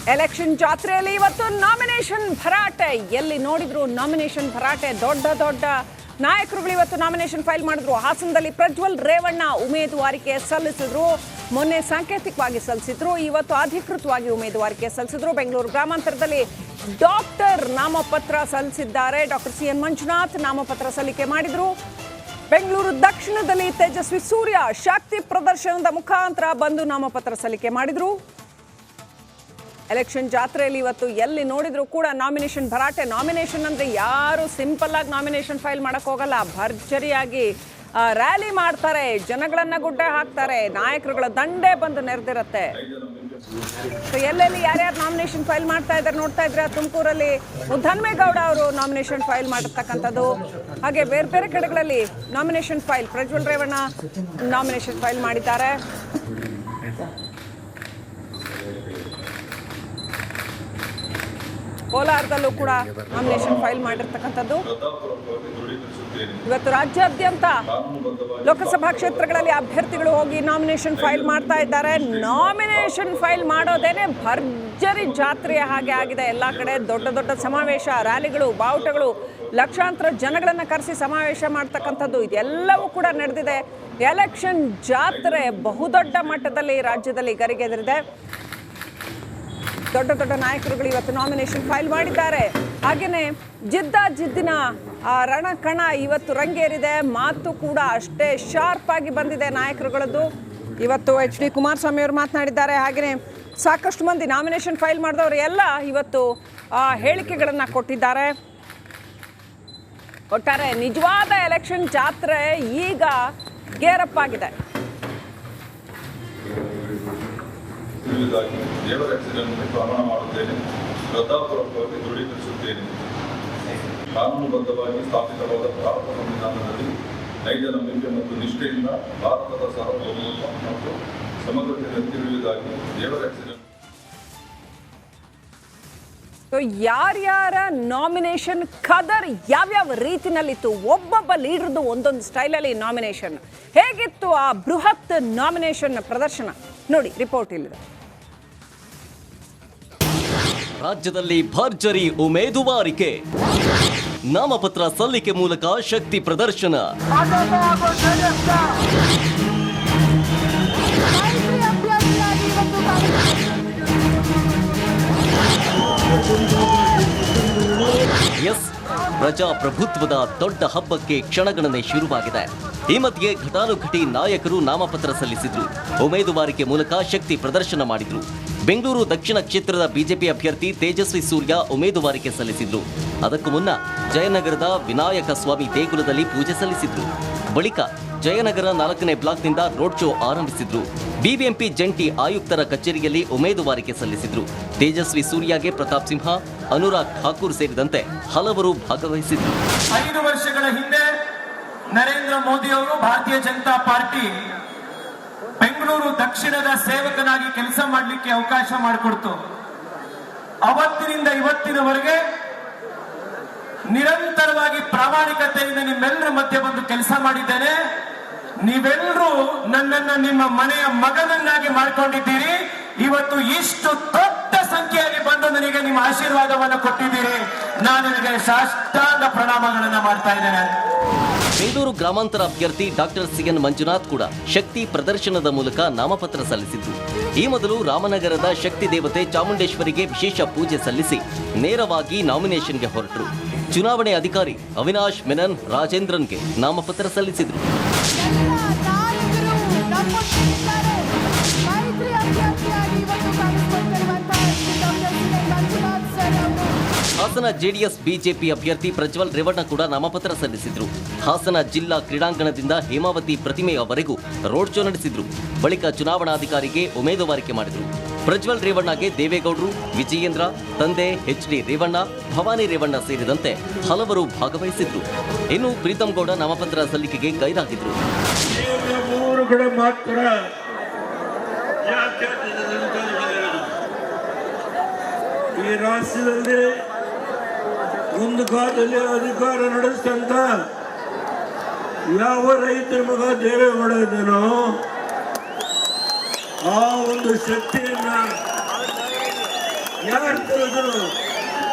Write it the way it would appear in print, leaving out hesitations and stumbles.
Election ಜಾತ್ರೆಯಲ್ಲಿ ಇವತ್ತು nomination ಭರಾಟೆ. ಎಲ್ಲಿ ನೋಡಿದ್ರು ನಾಮಿನೇಷನ್ ಭರಾಟೆ. ದೊಡ್ಡ ದೊಡ್ಡ ನಾಯಕರುಗಳು ಇವತ್ತು ನಾಮಿನೇಷನ್ ಫೈಲ್ ಮಾಡಿದ್ರು. ಹಾಸನದಲ್ಲಿ ಪ್ರಜ್ವಲ್ ರೇವಣ್ಣ ಉಮೇದುವಾರಿಕೆ ಸಲ್ಲಿಸಿದ್ರು. ಮೊನ್ನೆ ಸಾಂಕೇತಿಕವಾಗಿ ಸಲ್ಲಿಸಿದ್ರು, ಇವತ್ತು ಅಧಿಕೃತವಾಗಿ ಉಮೇದುವಾರಿಕೆ ಸಲ್ಲಿಸಿದ್ರು. ಬೆಂಗಳೂರು ಗ್ರಾಮಾಂತರದಲ್ಲಿ ಡಾಕ್ಟರ್ ನಾಮಪತ್ರ ಸಲ್ಲಿಸಿದ್ದಾರೆ. ಡಾಕ್ಟರ್ CN ಮಂಜುನಾಥ್ ನಾಮಪತ್ರ ಸಲ್ಲಿಕೆ ಮಾಡಿದ್ರು. ಬೆಂಗಳೂರು ದಕ್ಷಿಣದಲ್ಲಿ ತೇಜಸ್ವಿ ಸೂರ್ಯ ಶಕ್ತಿ ಪ್ರದರ್ಶನದ ಮುಖಾಂತರ ಬಂದು ನಾಮಪತ್ರ ಸಲ್ಲಿಕೆ ಮಾಡಿದ್ರು. ಎಲೆಕ್ಷನ್ ಜಾತ್ರೆಯಲ್ಲಿ ಇವತ್ತು ಎಲ್ಲಿ ನೋಡಿದ್ರು ಕೂಡ ನಾಮಿನೇಷನ್ ಭರಾಟೆ. ನಾಮಿನೇಷನ್ ಅಂದ್ರೆ ಯಾರು ಸಿಂಪಲ್ ಆಗಿ ನಾಮಿನೇಷನ್ ಫೈಲ್ ಮಾಡಕ್ ಹೋಗಲ್ಲ. ಭರ್ಜರಿಯಾಗಿ ರ್ಯಾಲಿ ಮಾಡ್ತಾರೆ, ಜನಗಳನ್ನ ಗುಡ್ಡೆ ಹಾಕ್ತಾರೆ, ನಾಯಕರುಗಳ ದಂಡೆ ಬಂದು ನೆರೆದಿರುತ್ತೆ. ಎಲ್ಲೆಲ್ಲಿ ಯಾರ್ಯಾರು ನಾಮಿನೇಷನ್ ಫೈಲ್ ಮಾಡ್ತಾ ಇದ್ದಾರೆ ನೋಡ್ತಾ ಇದ್ರೆ, ತುಮಕೂರಲ್ಲಿ ಮುದ್ದನ್ಮೇಗೌಡ ಅವರು ನಾಮಿನೇಷನ್ ಫೈಲ್ ಮಾಡಿರ್ತಕ್ಕಂಥದ್ದು. ಹಾಗೆ ಬೇರೆ ಬೇರೆ ಕಡೆಗಳಲ್ಲಿ nomination file, Prajwal Revanna nomination file ಮಾಡಿದ್ದಾರೆ. ಕೋಲಾರದಲ್ಲೂ ಕೂಡ ನಾಮಿನೇಷನ್ ಫೈಲ್ ಮಾಡಿರ್ತಕ್ಕಂಥದ್ದು. ಇವತ್ತು ರಾಜ್ಯಾದ್ಯಂತ ಲೋಕಸಭಾ ಕ್ಷೇತ್ರಗಳಲ್ಲಿ ಅಭ್ಯರ್ಥಿಗಳು ಹೋಗಿ ನಾಮಿನೇಷನ್ ಫೈಲ್ ಮಾಡ್ತಾ ಇದ್ದಾರೆ. ನಾಮಿನೇಷನ್ ಫೈಲ್ ಮಾಡೋದೇನೆ ಭರ್ಜರಿ ಜಾತ್ರೆಯ ಹಾಗೆ ಆಗಿದೆ. ಎಲ್ಲ ಕಡೆ ದೊಡ್ಡ ದೊಡ್ಡ ಸಮಾವೇಶ, ರ್ಯಾಲಿಗಳು, ಬಾವುಟಗಳು, ಲಕ್ಷಾಂತರ ಜನಗಳನ್ನು ಕರೆಸಿ ಸಮಾವೇಶ ಮಾಡ್ತಕ್ಕಂಥದ್ದು ಇದೆಲ್ಲವೂ ಕೂಡ ನಡೆದಿದೆ. ಎಲೆಕ್ಷನ್ ಜಾತ್ರೆ ಬಹುದೊಡ್ಡ ಮಟ್ಟದಲ್ಲಿ ರಾಜ್ಯದಲ್ಲಿ ಗರಿಗೆದರಿದೆ. ದೊಡ್ಡ ದೊಡ್ಡ ನಾಯಕರುಗಳು ಇವತ್ತು ನಾಮಿನೇಷನ್ ಫೈಲ್ ಮಾಡಿದ್ದಾರೆ. ಹಾಗೆಯೇ ಜಿದ್ದಿನ ರಣಕಣ ಇವತ್ತು ರಂಗೇರಿದೆ. ಮಾತು ಕೂಡ ಅಷ್ಟೇ ಶಾರ್ಪ್ ಆಗಿ ಬಂದಿದೆ ನಾಯಕರುಗಳದ್ದು. ಇವತ್ತು HD ಕುಮಾರಸ್ವಾಮಿ ಅವರು ಮಾತನಾಡಿದ್ದಾರೆ. ಹಾಗೆಯೇ ಸಾಕಷ್ಟು ಮಂದಿ ನಾಮಿನೇಷನ್ ಫೈಲ್ ಮಾಡಿದವರು ಎಲ್ಲ ಇವತ್ತು ಹೇಳಿಕೆಗಳನ್ನು ಕೊಟ್ಟಿದ್ದಾರೆ. ಒಟ್ಟಾರೆ ನಿಜವಾದ ಎಲೆಕ್ಷನ್ ಜಾತ್ರೆ ಈಗ ಗೇರಪ್ ಆಗಿದೆ. ದೇವರ ಹೆಸರಿನಲ್ಲಿ ಪ್ರಮಾಣ ಮಾಡುತ್ತೇನೆ, ಶ್ರದ್ಧಾಪೂರ್ವಕವಾಗಿ ದೃಢೀಕರಿಸುತ್ತೇನೆ. ಕಾನೂನುಬದ್ಧವಾಗಿ ಸ್ಥಾಪಿತವಾದ ಭಾರತ ಸಂವಿಧಾನದಲ್ಲಿ ನೈಜ ನಂಬಿಕೆ ಮತ್ತು ನಿಷ್ಠೆಯಿಂದ ಭಾರತದ ಸಾರ್ವಭೌಮತ್ವ ಮತ್ತು ಸಮಗ್ರತೆ ಎತ್ತಿರುವುದಾಗಿ ದೇವರ ಹೆಸರಿನಲ್ಲಿ. ಯಾರ್ಯಾರ ನಾಮಿನೇಷನ್ ಕದರ್ ಯಾವ್ಯಾವ ರೀತಿನಲ್ಲಿತ್ತು, ಒಬ್ಬೊಬ್ಬ ಲೀಡರ್ದು ಒಂದೊಂದು ಸ್ಟೈಲಲ್ಲಿ ನಾಮಿನೇಷನ್ ಹೇಗಿತ್ತು, ಆ ಬೃಹತ್ ನಾಮಿನೇಷನ್ ಪ್ರದರ್ಶನ ನೋಡಿ, ರಿಪೋರ್ಟ್ ಇಲ್ಲಿದೆ. ರಾಜ್ಯದಲ್ಲಿ ಭರ್ಜರಿ ಉಮೇದುವಾರಿಕೆ, ನಾಮಪತ್ರ ಸಲ್ಲಿಕೆ ಮೂಲಕ ಶಕ್ತಿ ಪ್ರದರ್ಶನ. ಎಸ್, ಪ್ರಜಾಪ್ರಭುತ್ವದ ದೊಡ್ಡ ಹಬ್ಬಕ್ಕೆ ಕ್ಷಣಗಣನೆ ಶುರುವಾಗಿದೆ. ಈ ಮಧ್ಯೆ ಘಟಾನುಘಟಿ ನಾಯಕರು ನಾಮಪತ್ರ ಸಲ್ಲಿಸಿದ್ರು, ಉಮೇದುವಾರಿಕೆ ಮೂಲಕ ಶಕ್ತಿ ಪ್ರದರ್ಶನ ಮಾಡಿದ್ರು. ಬೆಂಗಳೂರು ದಕ್ಷಿಣ ಕ್ಷೇತ್ರದ ಬಿಜೆಪಿ ಅಭ್ಯರ್ಥಿ ತೇಜಸ್ವಿ ಸೂರ್ಯ ಉಮೇದುವಾರಿಕೆ ಸಲ್ಲಿಸಿದ್ರು. ಅದಕ್ಕೂ ಮುನ್ನ ಜಯನಗರದ ವಿನಾಯಕ ಸ್ವಾಮಿ ದೇಗುಲದಲ್ಲಿ ಪೂಜೆ ಸಲ್ಲಿಸಿದ್ರು. ಬಳಿಕ ಜಯನಗರ 4ನೇ ಬ್ಲಾಕ್ನಿಂದ ರೋಡ್ ಶೋ ಆರಂಭಿಸಿದ್ರು. ಬಿಬಿಎಂಪಿ ಜಂಟಿ ಆಯುಕ್ತರ ಕಚೇರಿಯಲ್ಲಿ ಉಮೇದುವಾರಿಕೆ ಸಲ್ಲಿಸಿದ್ರು. ತೇಜಸ್ವಿ ಸೂರ್ಯಗೆ ಪ್ರತಾಪ್ ಸಿಂಹ, ಅನುರಾಗ್ ಠಾಕೂರ್ ಸೇರಿದಂತೆ ಹಲವರು ಭಾಗವಹಿಸಿದ್ರು. 5 ವರ್ಷಗಳ ಹಿಂದೆ ನರೇಂದ್ರ ಮೋದಿ ಅವರು ಭಾರತೀಯ ಜನತಾ ಪಾರ್ಟಿ ಬೆಂಗಳೂರು ದಕ್ಷಿಣದ ಸೇವಕನಾಗಿ ಕೆಲಸ ಮಾಡಲಿಕ್ಕೆ ಅವಕಾಶ ಮಾಡಿಕೊಡ್ತು. ಅವತ್ತಿನಿಂದ ಇವತ್ತಿನವರೆಗೆ ನಿರಂತರವಾಗಿ ಪ್ರಾಮಾಣಿಕತೆಯಿಂದ ನಿಮ್ಮೆಲ್ಲರ ಮಧ್ಯೆ ಬಂದು ಕೆಲಸ ಮಾಡಿದ್ದೇನೆ. ನೀವೆಲ್ಲರೂ ನನ್ನನ್ನು ನಿಮ್ಮ ಮನೆಯ ಮಗನನ್ನಾಗಿ ಮಾಡಿಕೊಂಡಿದ್ದೀರಿ. ಇವತ್ತು ಇಷ್ಟು ದೊಡ್ಡ ಸಂಖ್ಯೆಯಲ್ಲಿ ಬಂದು ನನಗೆ ನಿಮ್ಮ ಆಶೀರ್ವಾದವನ್ನು ಕೊಟ್ಟಿದ್ದೀರಿ. ನಾನು ನಿಮಗೆ ಸಾಷ್ಟಾಂಗ ಪ್ರಣಾಮಗಳನ್ನು ಮಾಡ್ತಾ ಇದ್ದೇನೆ. ಬೆಂಗಳೂರು ಗ್ರಾಮಾಂತರ ಅಭ್ಯರ್ಥಿ ಡಾಕ್ಟರ್ CN ಮಂಜುನಾಥ್ ಕೂಡ ಶಕ್ತಿ ಪ್ರದರ್ಶನದ ಮೂಲಕ ನಾಮಪತ್ರ ಸಲ್ಲಿಸಿದ್ರು. ಈ ಮೊದಲು ರಾಮನಗರದ ಶಕ್ತಿ ದೇವತೆ ಚಾಮುಂಡೇಶ್ವರಿಗೆ ವಿಶೇಷ ಪೂಜೆ ಸಲ್ಲಿಸಿ ನೇರವಾಗಿ ನಾಮಿನೇಷನ್ಗೆ ಹೊರಟರು. ಚುನಾವಣೆ ಅಧಿಕಾರಿ ಅವಿನಾಶ್ ಮೆನನ್ ರಾಜೇಂದ್ರನ್ಗೆ ನಾಮಪತ್ರ ಸಲ್ಲಿಸಿದ್ರು. ಹಾಸನ ಜೆಡಿಎಸ್ ಬಿಜೆಪಿ ಅಭ್ಯರ್ಥಿ ಪ್ರಜ್ವಲ್ ರೇವಣ್ಣ ಕೂಡ ನಾಮಪತ್ರ ಸಲ್ಲಿಸಿದ್ರು. ಹಾಸನ ಜಿಲ್ಲಾ ಕ್ರೀಡಾಂಗಣದಿಂದ ಹೇಮಾವತಿ ಪ್ರತಿಮೆಯವರೆಗೂ ರೋಡ್ ಶೋ ನಡೆಸಿದ್ರು. ಬಳಿಕ ಚುನಾವಣಾಧಿಕಾರಿಗೆ ಉಮೇದುವಾರಿಕೆ ಮಾಡಿದ್ರು. ಪ್ರಜ್ವಲ್ ರೇವಣ್ಣಗೆ ದೇವೇಗೌಡರು, ವಿಜಯೇಂದ್ರ, ತಂದೆ HD ರೇವಣ್ಣ, ಭವಾನಿ ರೇವಣ್ಣ ಸೇರಿದಂತೆ ಹಲವರು ಭಾಗವಹಿಸಿದ್ರು. ಇನ್ನು ಪ್ರೀತಮ್ ಗೌಡ ನಾಮಪತ್ರ ಸಲ್ಲಿಕೆಗೆ ಗೈರಾಗಿದ್ರು. ಈ ರಾಷ್ಟ್ರದಲ್ಲಿ ಒಂದು ಕಾಲದಲ್ಲಿ ಅಧಿಕಾರ ನಡೆಸ್ತಂತ ಯಾವ ರೈತರ ಮಗ ದೇವೇಗೌಡ ಇದ್ದಾನೋ ಆ ಒಂದು ಶಕ್ತಿಯನ್ನ ಯಾರು ತಿಳಿದ್ರು